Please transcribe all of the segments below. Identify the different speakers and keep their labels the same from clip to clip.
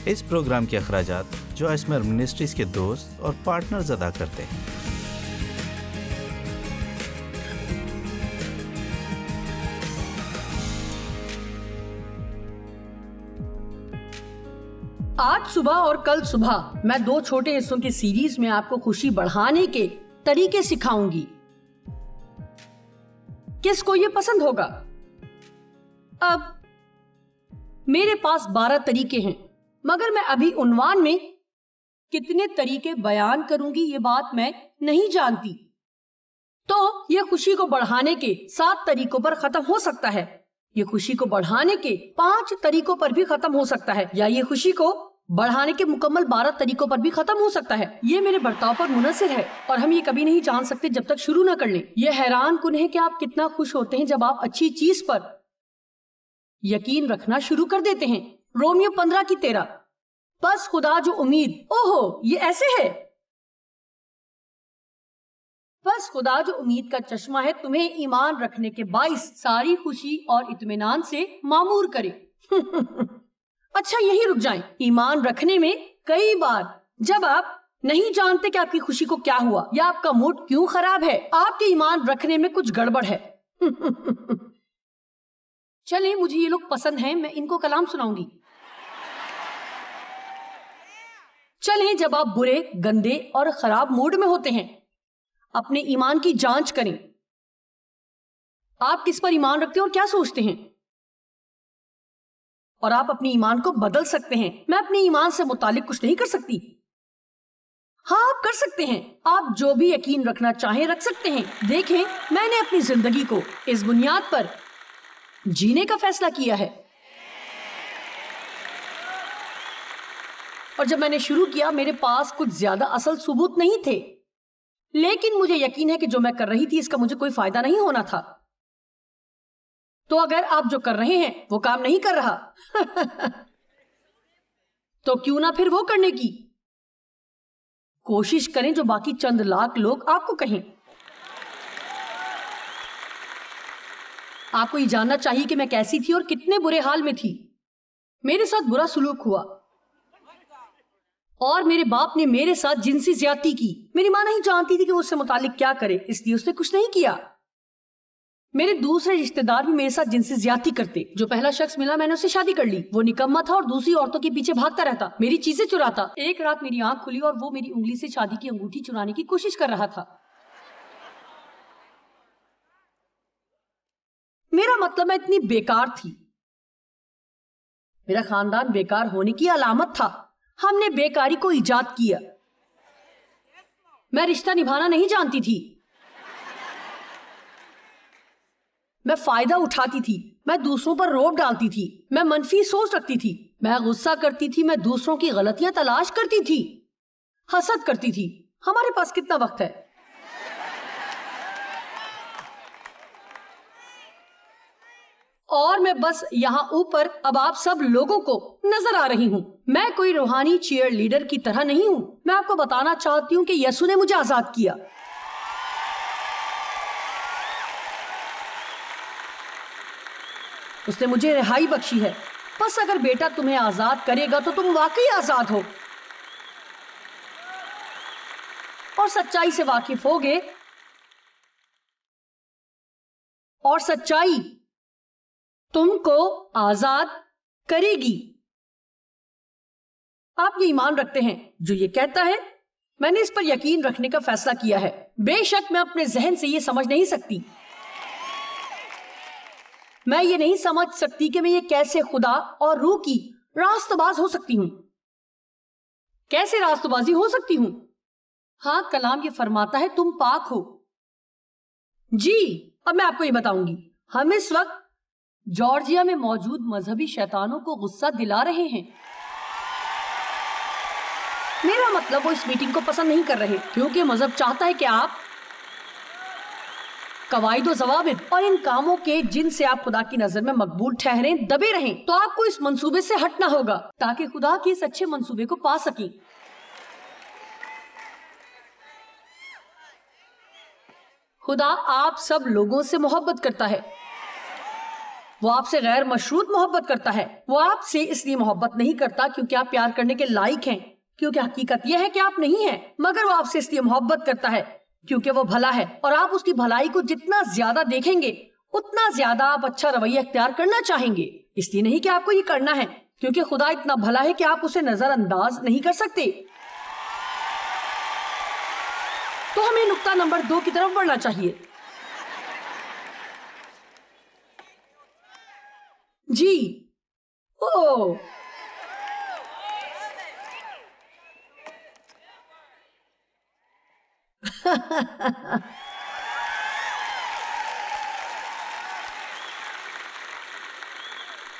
Speaker 1: اس programme کے اخراجات جو اسمر منسٹریز کے دوست اور پارٹنرز ادا کرتے ہیں۔
Speaker 2: آج صبح اور کل صبح میں 2 چھوٹے حصوں کی سیریز میں آپ کو خوشی بڑھانے کے طریقے سکھاؤں گی۔ کس کو یہ پسند ہوگا؟ اب میرے پاس 12 طریقے ہیں، مگر میں ابھی عنوان میں کتنے طریقے بیان کروں گی یہ بات میں نہیں جانتی۔ تو یہ خوشی کو بڑھانے کے 7 طریقوں پر ختم ہو سکتا ہے، یہ خوشی کو بڑھانے کے 5 طریقوں پر بھی ختم ہو سکتا ہے، یا یہ خوشی کو بڑھانے کے مکمل 12 طریقوں پر بھی ختم ہو سکتا ہے۔ یہ میرے برتاؤ پر منحصر ہے اور ہم یہ کبھی نہیں جان سکتے جب تک شروع نہ کر لیں۔ یہ حیران کن ہے کہ آپ کتنا خوش ہوتے ہیں جب آپ اچھی چیز پر یقین رکھنا شروع کر دیتے ہیں۔ رومیو 15:13، بس خدا جو امید، اوہو یہ ایسے ہے، بس خدا جو امید کا چشمہ ہے تمہیں ایمان رکھنے کے باعث ساری خوشی اور اطمینان سے معمور کرے۔ اچھا یہی رک جائیں۔ ایمان رکھنے میں کئی بار جب آپ نہیں جانتے کہ آپ کی خوشی کو کیا ہوا یا آپ کا موڈ کیوں خراب ہے، آپ کے ایمان رکھنے میں کچھ گڑبڑ ہے۔ چلیں مجھے یہ لوگ پسند ہیں، میں ان کو کلام سناؤں گی۔ چلیں جب آپ برے، گندے اور خراب موڈ میں ہوتے ہیں اپنے ایمان کی جانچ کریں۔ آپ کس پر ایمان رکھتے ہیں اور کیا سوچتے ہیں، اور آپ اپنی ایمان کو بدل سکتے ہیں۔ میں اپنے ایمان سے متعلق کچھ نہیں کر سکتی۔ ہاں آپ کر سکتے ہیں، آپ جو بھی یقین رکھنا چاہیں رکھ سکتے ہیں۔ دیکھیں میں نے اپنی زندگی کو اس بنیاد پر جینے کا فیصلہ کیا ہے، اور جب میں نے شروع کیا میرے پاس کچھ زیادہ اصل ثبوت نہیں تھے، لیکن مجھے یقین ہے کہ جو میں کر رہی تھی اس کا مجھے کوئی فائدہ نہیں ہونا تھا۔ تو اگر آپ جو کر رہے ہیں وہ کام نہیں کر رہا تو کیوں نہ پھر وہ کرنے کی کوشش کریں جو باقی چند لاکھ لوگ آپ کو کہیں۔ آپ کو یہ جاننا چاہیے کہ میں کیسی تھی اور کتنے برے حال میں تھی۔ میرے ساتھ برا سلوک ہوا اور میرے باپ نے میرے ساتھ جنسی زیادتی کی۔ میری ماں نہیں جانتی تھی کہ وہ اس سے متعلق کیا کرے، اس لیے اس نے کچھ نہیں کیا۔ میرے دوسرے رشتہ دار بھی میرے ساتھ جنسی زیادتی کرتے۔ جو پہلا شخص ملا میں نے اس سے شادی کر لی، وہ نکما تھا اور دوسری عورتوں کے پیچھے بھاگتا رہتا، میری چیزیں چراتا۔ ایک رات میری آنکھ کھلی اور وہ میری انگلی سے شادی کی انگوٹھی چرانے کی کوشش کر رہا تھا۔ میرا مطلب میں اتنی بیکار تھی، میرا خاندان بیکار ہونے کی علامت تھا۔ ہم نے بیکاری کو ایجاد کیا۔ میں رشتہ نبھانا نہیں جانتی تھی، میں فائدہ اٹھاتی تھی، میں دوسروں پر روب ڈالتی تھی، میں منفی سوچ رکھتی تھی، میں غصہ کرتی تھی، میں دوسروں کی غلطیاں تلاش کرتی تھی، حسد کرتی تھی۔ ہمارے پاس کتنا وقت ہے؟ اور میں بس یہاں اوپر اب آپ سب لوگوں کو نظر آ رہی ہوں۔ میں کوئی روحانی چیئر لیڈر کی طرح نہیں ہوں۔ میں آپ کو بتانا چاہتی ہوں کہ یسوع نے مجھے آزاد کیا۔ اس نے مجھے رہائی بخشی ہے۔ بس اگر بیٹا تمہیں آزاد کرے گا تو تم واقعی آزاد ہو اور سچائی سے واقف ہوگے، اور سچائی تم کو آزاد کرے گی۔ آپ یہ ایمان رکھتے ہیں جو یہ کہتا ہے میں نے اس پر یقین رکھنے کا فیصلہ کیا ہے۔ بے شک میں اپنے ذہن سے یہ سمجھ نہیں سکتی، میں یہ نہیں سمجھ سکتی کہ میں یہ کیسے خدا اور روح کی راست باز ہو سکتی ہوں، کیسے راست بازی ہو سکتی ہوں۔ ہاں کلام یہ فرماتا ہے تم پاک ہو۔ جی اب میں آپ کو یہ بتاؤں گی، ہم اس وقت جارجیا میں موجود مذہبی شیطانوں کو غصہ دلا رہے ہیں۔ میرا مطلب وہ اس میٹنگ کو پسند نہیں کر رہے، کیونکہ مذہب چاہتا ہے کہ آپ قواعد و ضوابط اور ان کاموں کے جن سے آپ خدا کی نظر میں مقبول ٹھہریں دبے رہیں۔ تو آپ کو اس منصوبے سے ہٹنا ہوگا تاکہ خدا کے اس اچھے منصوبے کو پا سکیں۔ خدا آپ سب لوگوں سے محبت کرتا ہے۔ وہ آپ سے غیر مشروط محبت کرتا ہے. وہ آپ سے اس لیے محبت نہیں کرتا کیونکہ آپ پیار کرنے کے لائق ہیں، کیونکہ حقیقت یہ ہے کہ آپ نہیں ہیں، مگر وہ آپ سے اس لیے محبت کرتا ہے کیونکہ وہ بھلا ہے، اور آپ اس کی بھلائی کو جتنا زیادہ دیکھیں گے اتنا زیادہ آپ اچھا رویہ اختیار کرنا چاہیں گے. اس لیے نہیں کہ آپ کو یہ کرنا ہے، کیونکہ خدا اتنا بھلا ہے کہ آپ اسے نظر انداز نہیں کر سکتے. تو ہمیں نقطہ نمبر 2 کی طرف بڑھنا چاہیے. جی او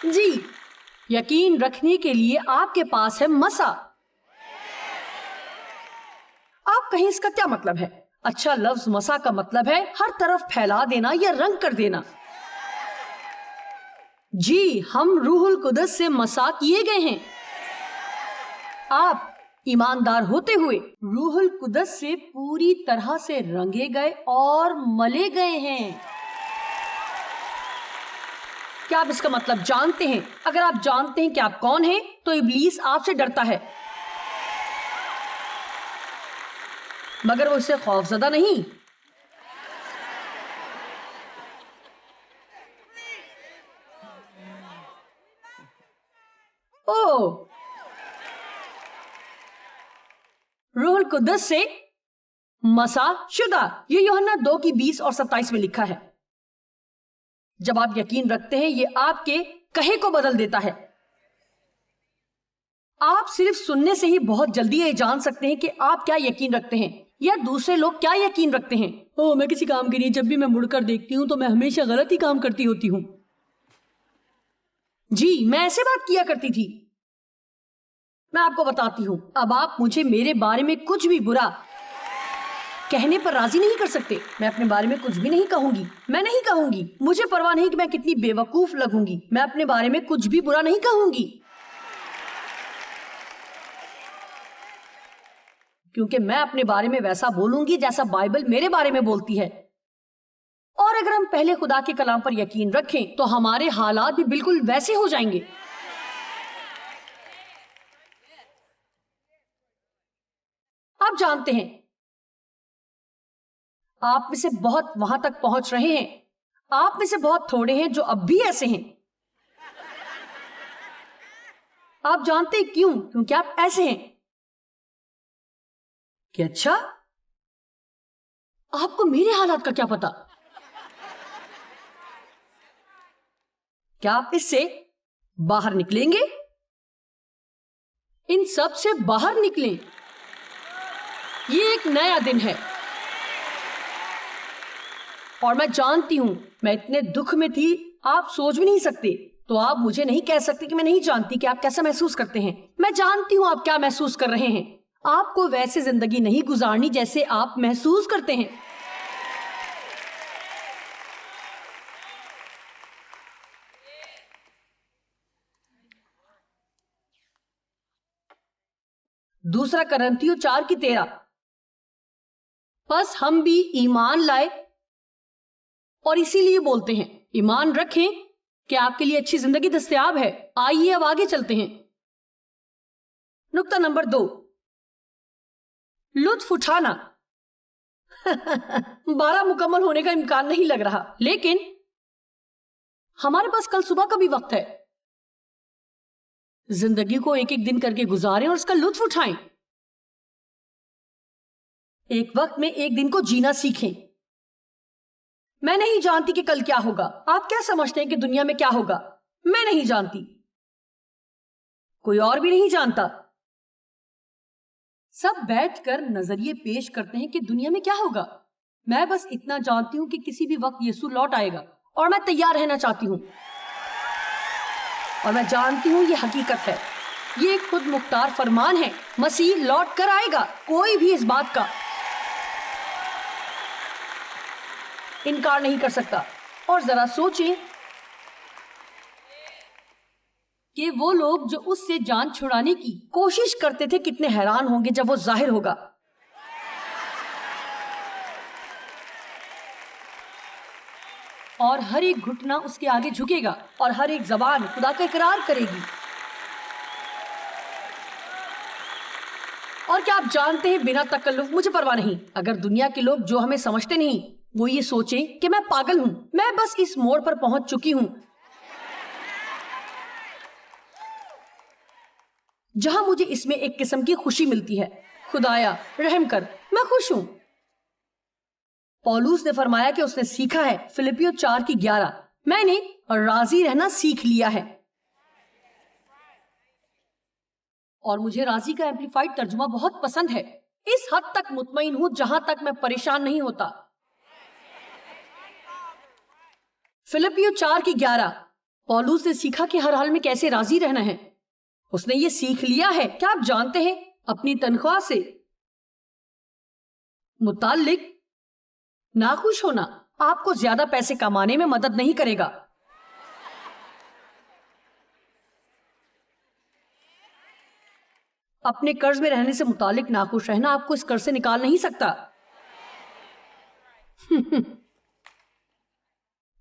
Speaker 2: جی، یقین رکھنے کے لیے آپ کے پاس ہے مسا. آپ کہیں اس کا کیا مطلب ہے؟ اچھا لفظ مسا کا مطلب ہے ہر طرف پھیلا دینا یا رنگ کر دینا. جی، ہم روح القدس سے مسا کیے گئے ہیں. آپ ایماندار ہوتے ہوئے روح القدس سے پوری طرح سے رنگے گئے اور ملے گئے ہیں. کیا آپ اس کا مطلب جانتے ہیں؟ اگر آپ جانتے ہیں کہ آپ کون ہیں تو ابلیس آپ سے ڈرتا ہے، مگر وہ اس سے خوف زدہ نہیں. او روح القدس سے مسا شدہ، یہ یوحنا 2:20 اور 27 میں لکھا ہے. جب آپ یقین رکھتے ہیں یہ آپ کے کہے کو بدل دیتا ہے. آپ صرف سننے سے ہی بہت جلدی یہ جان سکتے ہیں کہ آپ کیا یقین رکھتے ہیں یا دوسرے لوگ کیا یقین رکھتے ہیں. میں کسی کام کے لیے جب بھی میں مڑ کر دیکھتی ہوں تو میں ہمیشہ غلط ہی کام کرتی ہوتی ہوں. جی، میں ایسے بات کیا کرتی تھی. میں آپ کو بتاتی ہوں، اب آپ مجھے میرے بارے میں کچھ بھی برا کہنے پر راضی نہیں کر سکتے. میں اپنے بارے میں کچھ بھی نہیں کہوں گی. میں نہیں کہوں گی. مجھے پرواہ نہیں کہ میں کتنی بے وقوف لگوں گی. میں اپنے بارے میں کچھ بھی برا نہیں کہوں گی کیونکہ میں اپنے بارے میں ویسا بولوں گی جیسا بائبل میرے بارے میں بولتی ہے. اور اگر ہم پہلے خدا کے کلام پر یقین رکھیں تو ہمارے حالات بھی بالکل ویسے ہو جائیں گے. آپ جانتے ہیں آپ میں سے بہت وہاں تک پہنچ رہے ہیں. آپ میں سے بہت تھوڑے ہیں جو اب بھی ایسے ہیں. آپ جانتے ہیں کیوں؟ کیونکہ آپ ایسے ہیں. کہ اچھا، آپ کو میرے حالات کا کیا پتا؟ کیا آپ اس سے باہر نکلیں گے؟ ان سب سے باہر نکلیں. یہ ایک نیا دن ہے اور میں جانتی ہوں میں اتنے دکھ میں تھی آپ سوچ بھی نہیں سکتے. تو آپ مجھے نہیں کہہ سکتے کہ میں نہیں جانتی کہ آپ کیسا محسوس کرتے ہیں. میں جانتی ہوں آپ کیا محسوس کر رہے ہیں. آپ کو ویسے زندگی نہیں گزارنی جیسے آپ محسوس کرتے ہیں. دوسرا کرنتھیوں 4:13. بس ہم بھی ایمان لائے اور اسی لیے بولتے ہیں. ایمان رکھیں کہ آپ کے لیے اچھی زندگی دستیاب ہے. آئیے اب آگے چلتے ہیں. نقطہ نمبر 2، لطف اٹھانا. 12 مکمل ہونے کا امکان نہیں لگ رہا، لیکن ہمارے پاس کل صبح کا بھی وقت ہے. زندگی کو ایک ایک دن کر کے گزاریں اور اس کا لطف اٹھائیں. ایک وقت میں ایک دن کو جینا سیکھیں. میں نہیں جانتی کہ کل کیا ہوگا. آپ کیا سمجھتے ہیں کہ دنیا میں کیا ہوگا؟ میں نہیں جانتی. کوئی اور بھی نہیں جانتا. سب بیٹھ کر نظریے پیش کرتے ہیں کہ دنیا میں کیا ہوگا. میں بس اتنا جانتی ہوں کہ کسی بھی وقت یسوع لوٹ آئے گا اور میں تیار رہنا چاہتی ہوں. اور میں جانتی ہوں یہ حقیقت ہے. یہ ایک خود مختار فرمان ہے. مسیح لوٹ کر آئے گا. کوئی بھی اس بات کا انکار نہیں کر سکتا. اور ذرا سوچیں کہ وہ لوگ جو اس سے جان چھڑانے کی کوشش کرتے تھے کتنے حیران ہوں گے جب وہ ظاہر ہوگا. اور ہر ایک گھٹنا اس کے آگے جھکے گا اور ہر ایک زبان خدا کا اقرار کرے گی. اور کیا آپ جانتے ہیں بنا تکلف مجھے پرواہ نہیں اگر دنیا کے لوگ جو ہمیں سمجھتے نہیں وہ یہ سوچیں کہ میں پاگل ہوں. میں بس اس موڑ پر پہنچ چکی ہوں جہاں مجھے اس میں ایک قسم کی خوشی ملتی ہے. خدایا رحم کر، میں خوش ہوں. پولوس نے فرمایا کہ اس نے سیکھا ہے. فلپیو 4:11 میں نے راضی رہنا سیکھ لیا ہے. اور مجھے راضی کا ایمپلیفائڈ ترجمہ بہت پسند ہے. اس حد تک مطمئن ہوں جہاں تک میں پریشان نہیں ہوتا. فلپیو 4:11 پولوس نے سیکھا کہ ہر حال میں کیسے راضی رہنا ہے. اس نے یہ سیکھ لیا ہے. کیا آپ جانتے ہیں اپنی تنخواہ سے متعلق ناخوش ہونا آپ کو زیادہ پیسے کمانے میں مدد نہیں کرے گا. اپنے قرض میں رہنے سے متعلق ناخوش رہنا آپ کو اس قرض سے نکال نہیں سکتا.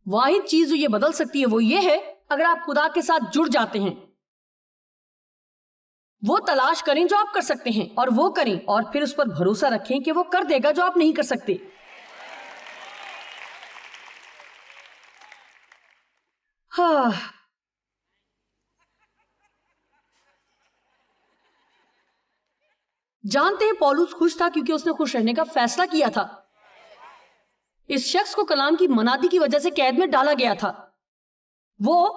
Speaker 2: واحد چیز جو یہ بدل سکتی ہے وہ یہ ہے اگر آپ خدا کے ساتھ جڑ جاتے ہیں. وہ تلاش کریں جو آپ کر سکتے ہیں اور وہ کریں اور پھر اس پر بھروسہ رکھیں کہ وہ کر دے گا جو آپ نہیں کر سکتے. ہاں جانتے ہیں پولوس خوش تھا کیونکہ اس نے خوش رہنے کا فیصلہ کیا تھا. اس شخص کو کلام کی منادی کی وجہ سے قید میں ڈالا گیا تھا. وہ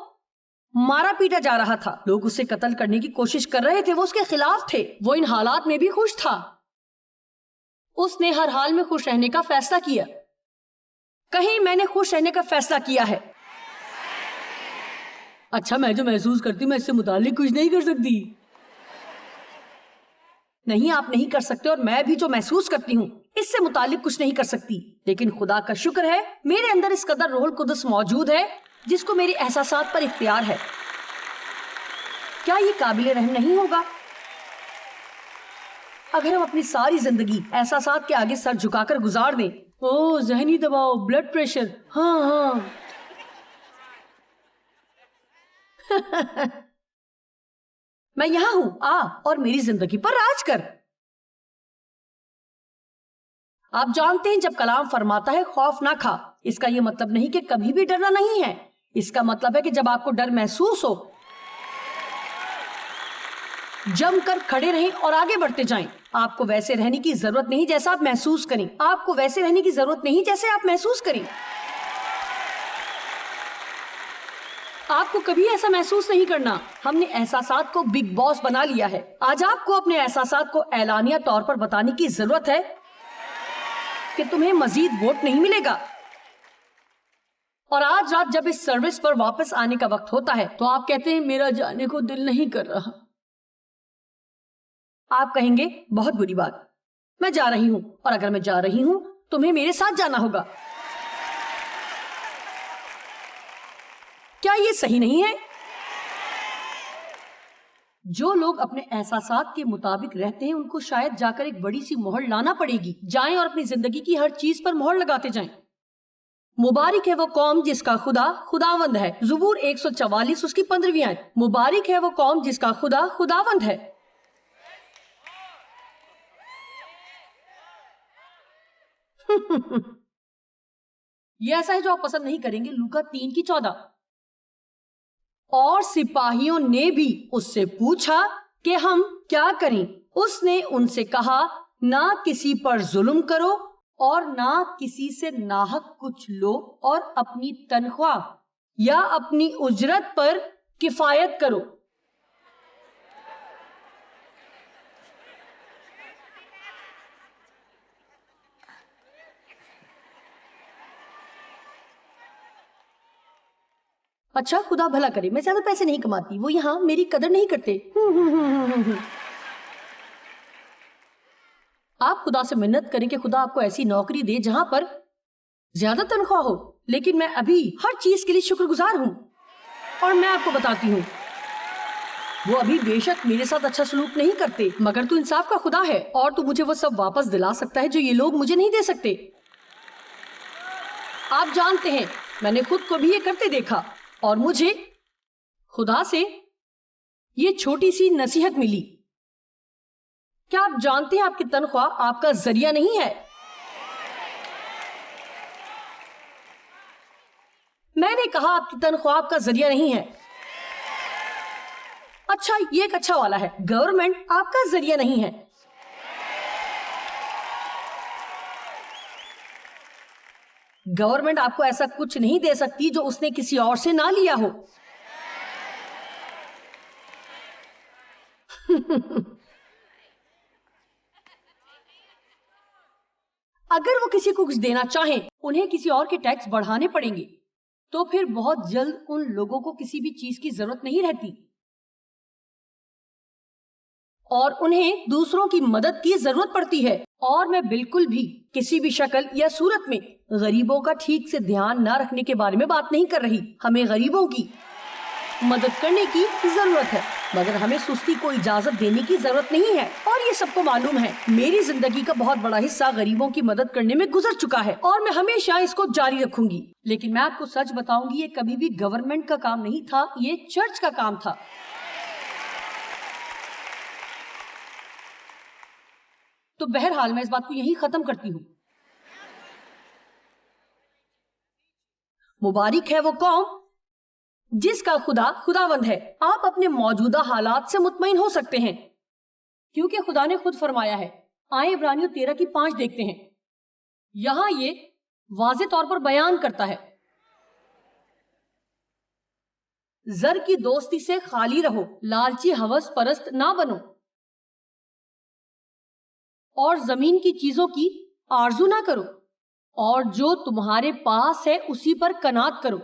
Speaker 2: مارا پیٹا جا رہا تھا. لوگ اسے قتل کرنے کی کوشش کر رہے تھے. وہ اس کے خلاف تھے. وہ ان حالات میں بھی خوش تھا. اس نے ہر حال میں خوش رہنے کا فیصلہ کیا. کہیں میں نے خوش رہنے کا فیصلہ کیا ہے. اچھا میں جو محسوس کرتی ہوں میں اس سے متعلق کچھ نہیں کر سکتی. نہیں آپ نہیں کر سکتے اور میں بھی جو محسوس کرتی ہوں اس سے متعلق کچھ نہیں کر سکتی. لیکن خدا کا شکر ہے میرے اندر اس قدر روح القدس موجود ہے جس کو میرے احساسات پر اختیار ہے. کیا یہ قابل رحم نہیں ہوگا اگر ہم اپنی ساری زندگی احساسات کے آگے سر جھکا کر گزار دیں؟ او ذہنی دباؤ، بلڈ پریشر، ہاں میں یہاں ہوں، آ اور میری زندگی پر راج کر. آپ جانتے ہیں جب کلام فرماتا ہے خوف نہ کھا، اس کا یہ مطلب نہیں کہ کبھی بھی ڈرنا نہیں ہے. اس کا مطلب ہے کہ جب آپ کو ڈر محسوس ہو جم کر کھڑے رہیں اور آگے بڑھتے جائیں. آپ کو ویسے رہنے کی ضرورت نہیں جیسا آپ محسوس کریں. آپ کو ویسے رہنے کی ضرورت نہیں جیسے آپ محسوس کریں. آپ کو کبھی ایسا محسوس نہیں کرنا. ہم نے احساسات کو بگ باس بنا لیا ہے. آج آپ کو اپنے احساسات کو اعلانیہ طور پر بتانے کی ضرورت ہے کہ تمہیں مزید ووٹ نہیں ملے گا. اور آج رات جب اس سروس پر واپس آنے کا وقت ہوتا ہے تو آپ کہتے ہیں میرا جانے کو دل نہیں کر رہا. آپ کہیں گے بہت بری بات، میں جا رہی ہوں، اور اگر میں جا رہی ہوں تمہیں میرے ساتھ جانا ہوگا. کیا یہ صحیح نہیں ہے؟ جو لوگ اپنے احساسات کے مطابق رہتے ہیں ان کو شاید جا کر ایک بڑی سی مہر لانا پڑے گی. جائیں اور اپنی زندگی کی ہر چیز پر مہر لگاتے جائیں. مبارک ہے وہ قوم جس کا خدا خداوند ہے. زبور 144 اس کی 15ویں آیت. مبارک ہے وہ قوم جس کا خدا خداوند ہے. یہ ایسا ہے جو آپ پسند نہیں کریں گے. لوکا 3:14. اور سپاہیوں نے بھی اس سے پوچھا کہ ہم کیا کریں. اس نے ان سے کہا نہ کسی پر ظلم کرو اور نہ کسی سے ناحق کچھ لو اور اپنی تنخواہ یا اپنی اجرت پر کفایت کرو. اچھا خدا بھلا کرے میں زیادہ پیسے نہیں کماتی، وہ یہاں میری قدر نہیں کرتے. آپ خدا سے منت کریں کہ خدا آپ کو ایسی نوکری دے جہاں پر زیادہ تنخواہ ہو. لیکن میں ابھی ہر چیز کے لیے شکر گزار ہوں. اور میں آپ کو بتاتی ہوں وہ ابھی بے شک میرے ساتھ اچھا سلوک نہیں کرتے، مگر تو انصاف کا خدا ہے اور تو مجھے وہ سب واپس دلا سکتا ہے جو یہ لوگ مجھے نہیں دے سکتے. آپ جانتے ہیں میں نے خود کو بھی یہ کرتے دیکھا اور مجھے خدا سے یہ چھوٹی سی نصیحت ملی. کیا آپ جانتے ہیں آپ کی تنخواہ آپ کا ذریعہ نہیں ہے؟ میں نے کہا آپ کی تنخواہ آپ کا ذریعہ نہیں ہے. اچھا یہ ایک اچھا والا ہے. گورنمنٹ آپ کا ذریعہ نہیں ہے. گورنمنٹ آپ کو ایسا کچھ نہیں دے سکتی جو اس نے کسی اور سے نہ لیا ہو. اگر وہ کسی کو کچھ دینا چاہیں انہیں کسی اور کے ٹیکس بڑھانے پڑیں گے تو پھر بہت جلد ان لوگوں کو کسی بھی چیز کی ضرورت نہیں رہتی اور انہیں دوسروں کی مدد کی ضرورت پڑتی ہے. اور میں بالکل بھی کسی بھی شکل یا صورت میں غریبوں کا ٹھیک سے دھیان نہ رکھنے کے بارے میں بات نہیں کر رہی. ہمیں غریبوں کی مدد کرنے کی ضرورت ہے مگر ہمیں سستی کو اجازت دینے کی ضرورت نہیں ہے. اور یہ سب کو معلوم ہے میری زندگی کا بہت بڑا حصہ غریبوں کی مدد کرنے میں گزر چکا ہے اور میں ہمیشہ اس کو جاری رکھوں گی. لیکن میں آپ کو سچ بتاؤں گی یہ کبھی بھی گورنمنٹ کا کام نہیں تھا, یہ چرچ کا کام تھا. تو بہرحال میں اس بات کو یہی ختم کرتی ہوں. مبارک ہے وہ قوم جس کا خدا خداوند ہے. آپ اپنے موجودہ حالات سے مطمئن ہو سکتے ہیں کیونکہ خدا نے خود فرمایا ہے. آئیں عبرانیوں 13:5 دیکھتے ہیں. یہاں یہ واضح طور پر بیان کرتا ہے زر کی دوستی سے خالی رہو, لالچی ہوس پرست نہ بنو اور زمین کی چیزوں کی آرزو نہ کرو اور جو تمہارے پاس ہے اسی پر قناعت کرو.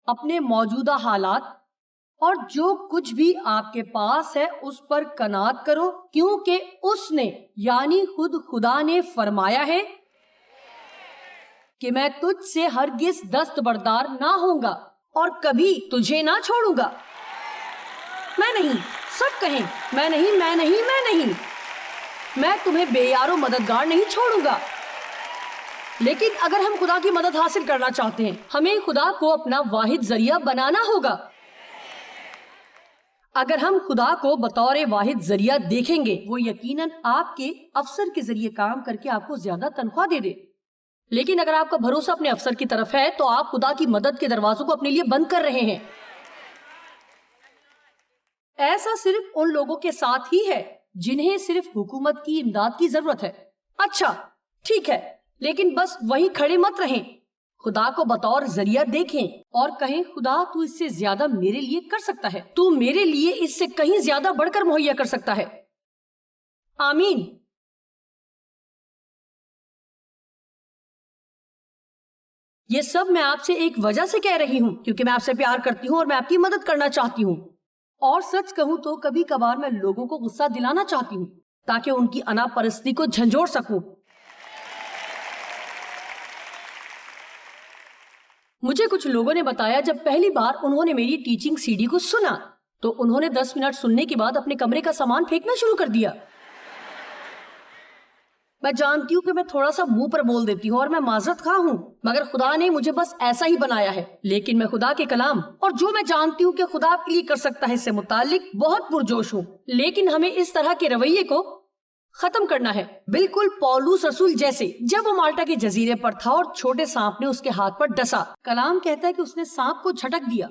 Speaker 2: اپنے موجودہ حالات اور جو کچھ بھی آپ کے پاس ہے اس پر قناعت کرو کیونکہ اس نے یعنی خود خدا نے فرمایا ہے کہ میں تجھ سے ہرگز دستبردار نہ ہوں گا اور کبھی تجھے نہ چھوڑوں گا. میں نہیں, سب کہیں میں نہیں, میں نہیں, میں نہیں, میں تمہیں بے یار و مددگار نہیں چھوڑوں گا. لیکن اگر ہم خدا کی مدد حاصل کرنا چاہتے ہیں ہمیں خدا کو اپنا واحد ذریعہ بنانا ہوگا. اگر ہم خدا کو بطور واحد ذریعہ دیکھیں گے وہ یقیناً آپ کے افسر کے ذریعے کام کر کے آپ کو زیادہ تنخواہ دے دے. لیکن اگر آپ کا بھروسہ اپنے افسر کی طرف ہے تو آپ خدا کی مدد کے دروازوں کو اپنے لیے بند کر رہے ہیں. ایسا صرف ان لوگوں کے ساتھ ہی ہے جنہیں صرف حکومت کی امداد کی ضرورت ہے. اچھا ٹھیک ہے, لیکن بس وہیں کھڑے مت رہیں. خدا کو بطور ذریعہ دیکھیں اور کہیں خدا تو اس سے زیادہ میرے لیے کر سکتا ہے, تو میرے لیے اس سے کہیں زیادہ بڑھ کر مہیا کر سکتا ہے. آمین. یہ سب میں آپ سے ایک وجہ سے کہہ رہی ہوں کیونکہ میں آپ سے پیار کرتی ہوں اور میں آپ کی مدد کرنا چاہتی ہوں. اور سچ کہوں تو کبھی کبھار میں لوگوں کو غصہ دلانا چاہتی ہوں تاکہ ان کی انا پرستی کو جھنجھوڑ سکوں. مجھے کچھ لوگوں نے بتایا جب پہلی بار انہوں نے میری ٹیچنگ سی ڈی کو سنا تو انہوں نے 10 منٹ سننے کے بعد اپنے کمرے کا سامان پھینکنا شروع کر دیا. میں جانتی ہوں کہ میں تھوڑا سا منہ پر بول دیتی ہوں اور میں معذرت خواہ ہوں مگر خدا نے مجھے بس ایسا ہی بنایا ہے. لیکن میں خدا کے کلام اور جو میں جانتی ہوں کہ خدا آپ کے لیے کر سکتا ہے اس سے متعلق بہت پرجوش ہوں. لیکن ہمیں اس طرح کے رویے کو ختم کرنا ہے, بالکل پولوس رسول جیسے جب وہ مالٹا کے جزیرے پر تھا اور چھوٹے سانپ نے اس کے ہاتھ پر ڈسا. کلام کہتا ہے کہ اس نے سانپ کو جھٹک دیا.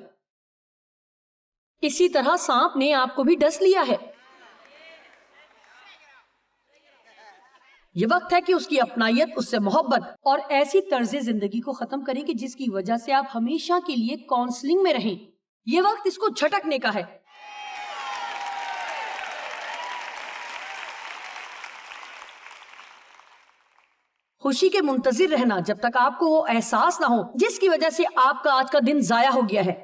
Speaker 2: اسی طرح سانپ نے آپ کو بھی ڈس لیا ہے. یہ وقت ہے کہ اس کی اپنائیت, اس سے محبت اور ایسی طرز زندگی کو ختم کریں کہ جس کی وجہ سے آپ ہمیشہ کے لیے کاؤنسلنگ میں رہیں. یہ وقت اس کو جھٹکنے کا ہے. خوشی کے منتظر رہنا جب تک آپ کو وہ احساس نہ ہو جس کی وجہ سے آپ کا آج کا دن ضائع ہو گیا ہے.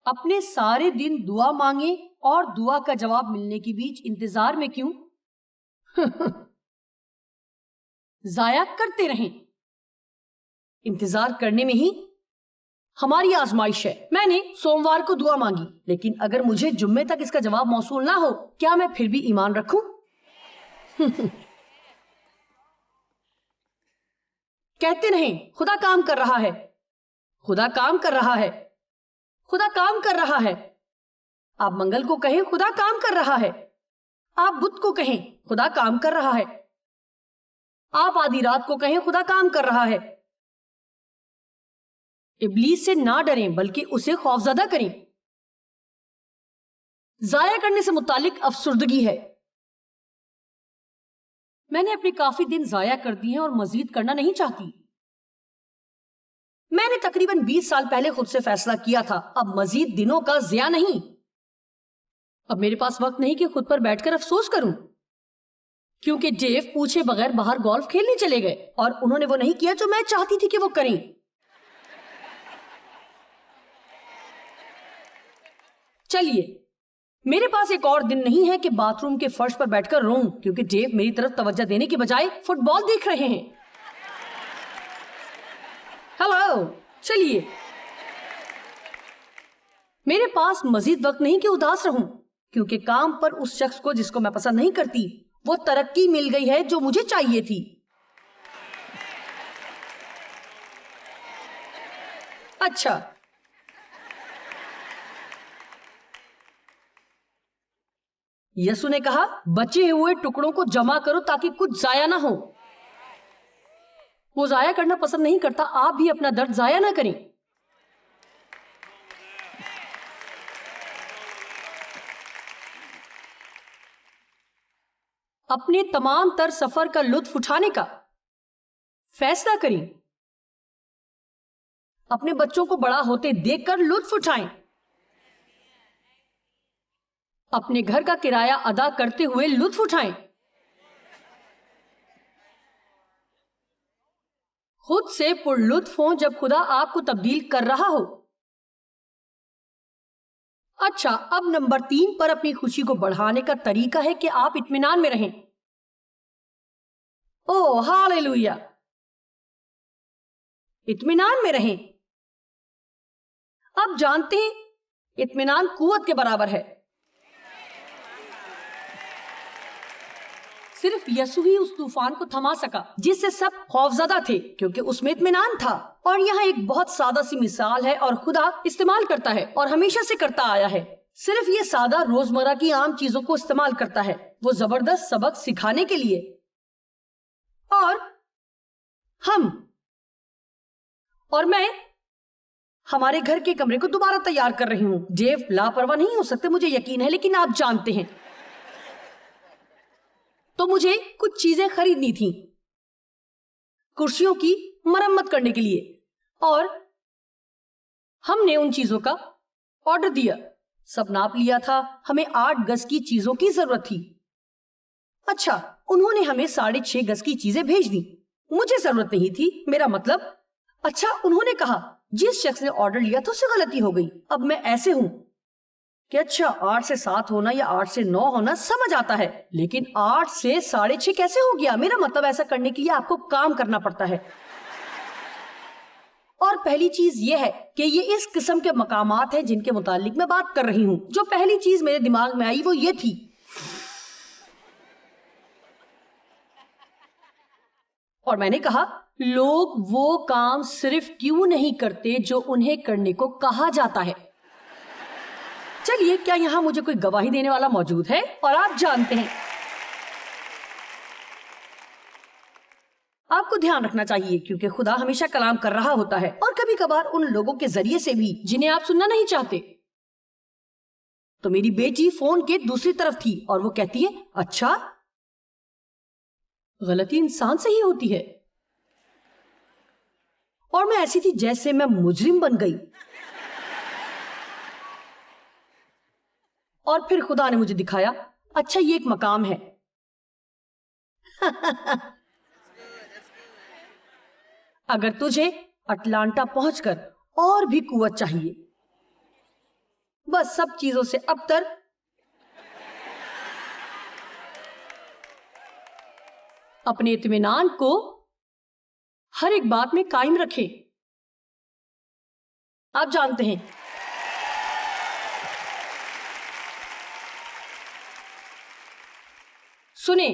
Speaker 2: اپنے سارے دن دعا مانگیں اور دعا کا جواب ملنے کے بیچ انتظار میں کیوں ضائع کرتے رہیں. انتظار کرنے میں ہی ہماری آزمائش ہے. میں نے سوموار کو دعا مانگی لیکن اگر مجھے جمعے تک اس کا جواب موصول نہ ہو کیا میں پھر بھی ایمان رکھوں؟ کہتے نہیں خدا کام کر رہا ہے، خدا کام کر رہا ہے، خدا کام کر رہا ہے. آپ منگل کو کہیں خدا کام کر رہا ہے، آپ بدھ کو کہیں خدا کام کر رہا ہے، آپ آدھی رات کو کہیں خدا کام کر رہا ہے. ابلیس سے نہ ڈریں بلکہ اسے خوفزدہ کریں. ضائع کرنے سے متعلق افسردگی ہے. میں نے اپنے کافی دن ضائع کر دیے ہیں اور مزید کرنا نہیں چاہتی. میں نے تقریباً 20 سال پہلے خود سے فیصلہ کیا تھا، اب مزید دنوں کا ضیاع نہیں. اب میرے پاس وقت نہیں کہ خود پر بیٹھ کر افسوس کروں، کیونکہ ڈیو پوچھے بغیر باہر گولف کھیلنے چلے گئے اور انہوں نے وہ نہیں کیا جو میں چاہتی تھی کہ وہ کریں. چلیے، میرے پاس ایک اور دن نہیں ہے کہ باتھ روم کے فرش پر بیٹھ کر روؤں کیونکہ ڈیو میری طرف توجہ دینے کے بجائے فٹ بال دیکھ رہے ہیں. ہیلو، چلیے. میرے پاس مزید وقت نہیں کہ اداس رہوں کیونکہ کام پر اس شخص کو جس کو میں پسند نہیں کرتی وہ ترقی مل گئی ہے جو مجھے چاہیے تھی. اچھا، یسو نے کہا بچے ہوئے ٹکڑوں کو جمع کرو تاکہ کچھ ضائع نہ ہو. وہ ضائع کرنا پسند نہیں کرتا. آپ بھی اپنا درد ضائع نہ کریں. اپنے تمام تر سفر کا لطف اٹھانے کا فیصلہ کریں. اپنے بچوں کو بڑا ہوتے دیکھ کر لطف اٹھائیں. اپنے گھر کا کرایہ ادا کرتے ہوئے لطف اٹھائیں. خود سے پر لطف ہوں جب خدا آپ کو تبدیل کر رہا ہو. اچھا، اب نمبر 3 پر اپنی خوشی کو بڑھانے کا طریقہ ہے کہ آپ اطمینان میں رہیں. اوہ ہاللویا، اطمینان میں رہیں. آپ جانتے ہیں اطمینان قوت کے برابر ہے. صرف یسوع ہی اس طوفان کو تھما سکا جس سے سب خوفزدہ تھے کیونکہ اس میں اطمینان تھا. اور یہاں ایک بہت سادہ سی مثال ہے اور خدا استعمال کرتا ہے اور ہمیشہ سے کرتا آیا ہے. صرف یہ سادہ روزمرہ کی عام چیزوں کو استعمال کرتا ہے وہ زبردست سبق سکھانے کے لیے. اور ہم اور میں ہمارے گھر کے کمرے کو دوبارہ تیار کر رہی ہوں. ڈیو لاپرواہ نہیں ہو سکتے مجھے یقین ہے، لیکن آپ جانتے ہیں تو مجھے کچھ چیزیں خریدنی تھیں کرسیوں کی مرمت کرنے کے لیے اور ہم نے ان چیزوں کا آرڈر دیا. سب ناپ لیا تھا. ہمیں 8 گز کی چیزوں کی ضرورت تھی. اچھا، انہوں نے ہمیں 6.5 گز کی چیزیں بھیج دی. مجھے ضرورت نہیں تھی. میرا مطلب، اچھا انہوں نے کہا جس شخص نے آرڈر لیا تو اسے غلطی ہو گئی. اب میں ایسے ہوں کہ اچھا 8 سے 7 ہونا یا 8 سے 9 ہونا سمجھ آتا ہے، لیکن 8 سے 6.5 کیسے ہو گیا؟ میرا مطلب ایسا کرنے کے لیے آپ کو کام کرنا پڑتا ہے. اور پہلی چیز یہ ہے کہ یہ اس قسم کے مقامات ہیں جن کے متعلق میں بات کر رہی ہوں. جو پہلی چیز میرے دماغ میں آئی وہ یہ تھی، اور میں نے کہا لوگ وہ کام صرف کیوں نہیں کرتے جو انہیں کرنے کو کہا جاتا ہے. چلیے، کیا یہاں مجھے کوئی گواہی دینے والا موجود ہے؟ اور آپ جانتے ہیں آپ کو دھیان رکھنا چاہیے کیونکہ خدا ہمیشہ کلام کر رہا ہوتا ہے اور کبھی کبھار ان لوگوں کے ذریعے سے بھی جنہیں آپ سننا نہیں چاہتے. تو میری بیٹی فون کے دوسری طرف تھی اور وہ کہتی ہے اچھا، غلطی انسان سے ہی ہوتی ہے. اور میں ایسی تھی جیسے میں مجرم بن گئی. اور پھر خدا نے مجھے دکھایا اچھا یہ ایک مقام ہے. اگر تجھے اٹلانٹا پہنچ کر اور بھی قوت چاہیے، بس سب چیزوں سے ابتر اپنے اطمینان کو ہر ایک بات میں قائم رکھے. آپ جانتے ہیں سنیں،